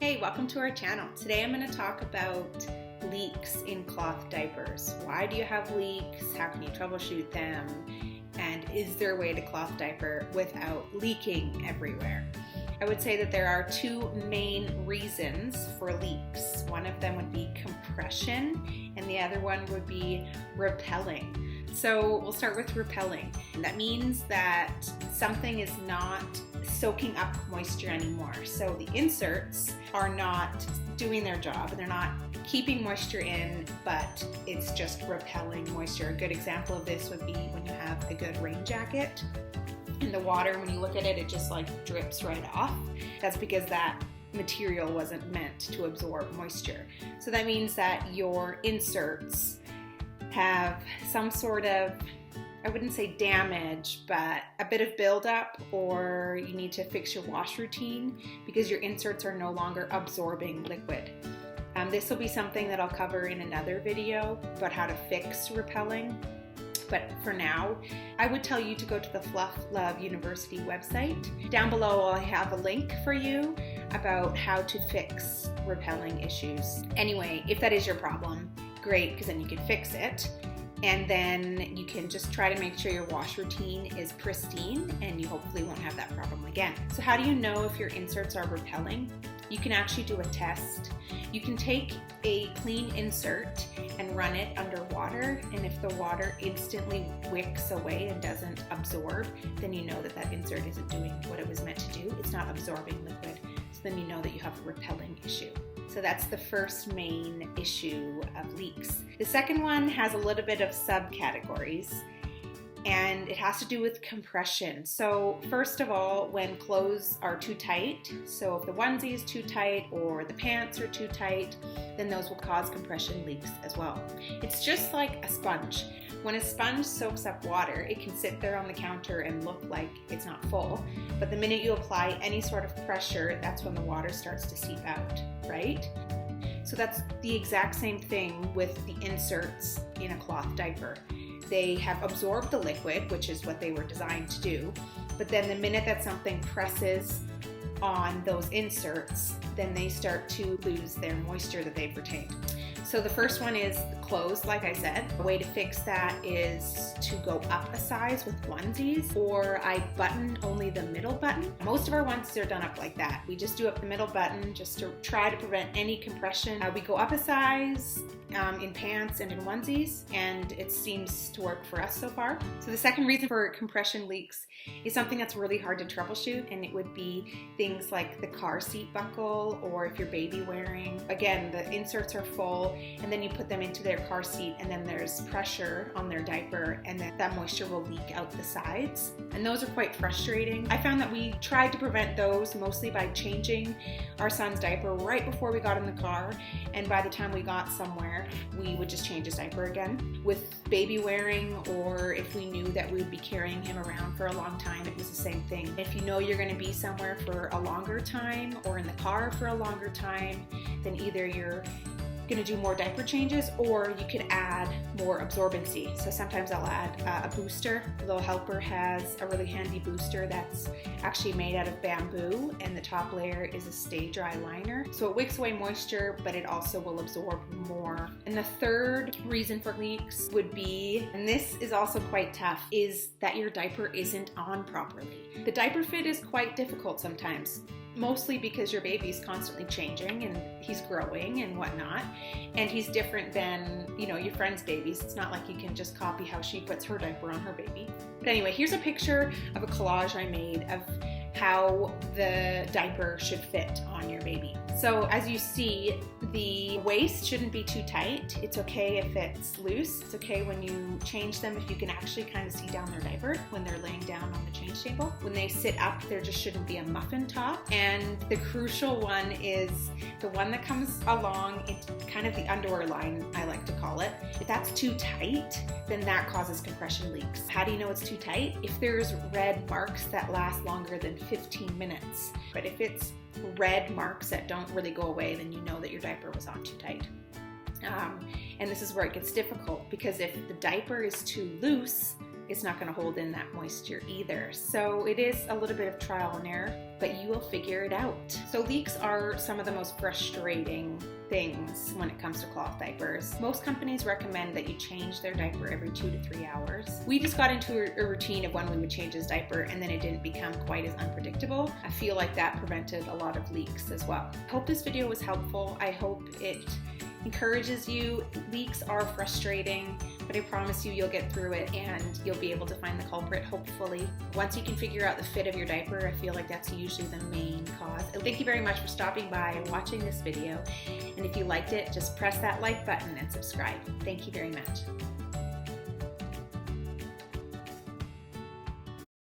Hey, welcome to our channel. Today I'm going to talk about leaks in cloth diapers. Why do you have leaks? How can you troubleshoot them? And is there a way to cloth diaper without leaking everywhere? I would say that there are two main reasons for leaks. One of them would be compression and the other one would be repelling. So we'll start with repelling. That means that something is not soaking up moisture anymore. So the inserts are not doing their job and they're not keeping moisture in, but it's just repelling moisture. A good example of this would be when you have a good rain jacket and the water, when you look at it, it just like drips right off. That's because that material wasn't meant to absorb moisture. So that means that your inserts have some sort of, I wouldn't say damage, but a bit of buildup, or you need to fix your wash routine because your inserts are no longer absorbing liquid. This will be something that I'll cover in another video about how to fix repelling. But for now, I would tell you to go to the Fluff Love University website. Down below, I have a link for you about how to fix repelling issues. Anyway, if that is your problem, great, because then you can fix it. And then you can just try to make sure your wash routine is pristine and you hopefully won't have that problem again. So how do you know if your inserts are repelling? You can actually do a test. You can take a clean insert and run it under water, and if the water instantly wicks away and doesn't absorb, then you know that that insert isn't doing what it was meant to do. It's not absorbing liquid. So then you know that you have a repelling issue. So that's the first main issue of leaks. The second one has a little bit of subcategories, and it has to do with compression. So first of all, when clothes are too tight, so if the onesie is too tight or the pants are too tight, then those will cause compression leaks as well. It's just like a sponge. When a sponge soaks up water, it can sit there on the counter and look like it's not full, but the minute you apply any sort of pressure, that's when the water starts to seep out, right? So that's the exact same thing with the inserts in a cloth diaper. They have absorbed the liquid, which is what they were designed to do, but then the minute that something presses on those inserts, then they start to lose their moisture that they've retained. So the first one is the clothes, like I said. A way to fix that is to go up a size with onesies, or I button only the middle button. Most of our onesies are done up like that. We just do up the middle button just to try to prevent any compression. We go up a size in pants and in onesies, and it seems to work for us so far. So the second reason for compression leaks is something that's really hard to troubleshoot, and it would be things like the car seat buckle, or if you're baby wearing. Again, the inserts are full, and then you put them into their car seat, and then there's pressure on their diaper, and then that moisture will leak out the sides. And those are quite frustrating. I found that we tried to prevent those mostly by changing our son's diaper right before we got in the car, and by the time we got somewhere, we would just change his diaper again. With baby wearing, or if we knew that we would be carrying him around for a long time, it was the same thing. If you know you're going to be somewhere for a longer time or in the car for a longer time, then either you're going to do more diaper changes, or you could add more absorbency. So sometimes I'll add a booster. Little Helper has a really handy booster that's actually made out of bamboo, and the top layer is a stay dry liner. So it wicks away moisture, but it also will absorb more. And the third reason for leaks would be, and this is also quite tough, is that your diaper isn't on properly. The diaper fit is quite difficult sometimes, mostly because your baby's constantly changing and he's growing and whatnot, and he's different than, you know, your friend's babies. It's not like you can just copy how she puts her diaper on her baby. But anyway, here's a picture of a collage I made of how the diaper should fit on your baby. So as you see, the waist shouldn't be too tight. It's okay if it's loose. It's okay when you change them if you can actually kind of see down their diaper when they're laying down on the change table. When they sit up, there just shouldn't be a muffin top. And the crucial one is the one that comes along, it's kind of the underwear line, I like to call it. If that's too tight, then that causes compression leaks. How do you know it's too tight? If there's red marks that last longer than 15 minutes. But if it's red marks that don't really go away, then you know that your diaper was on too tight. And this is where it gets difficult, because if the diaper is too loose, it's not going to hold in that moisture either. So it is a little bit of trial and error, but you will figure it out. So leaks are some of the most frustrating things when it comes to cloth diapers. Most companies recommend that you change their diaper every 2 to 3 hours. We just got into a routine of when we would change his diaper, and then it didn't become quite as unpredictable. I feel like that prevented a lot of leaks as well. I hope this video was helpful. I hope it encourages you. Leaks are frustrating, but I promise you you'll get through it and you'll be able to find the culprit, hopefully. Once you can figure out the fit of your diaper, I feel like that's usually the main cause. Thank you very much for stopping by and watching this video. And if you liked it, just press that like button and subscribe. Thank you very much.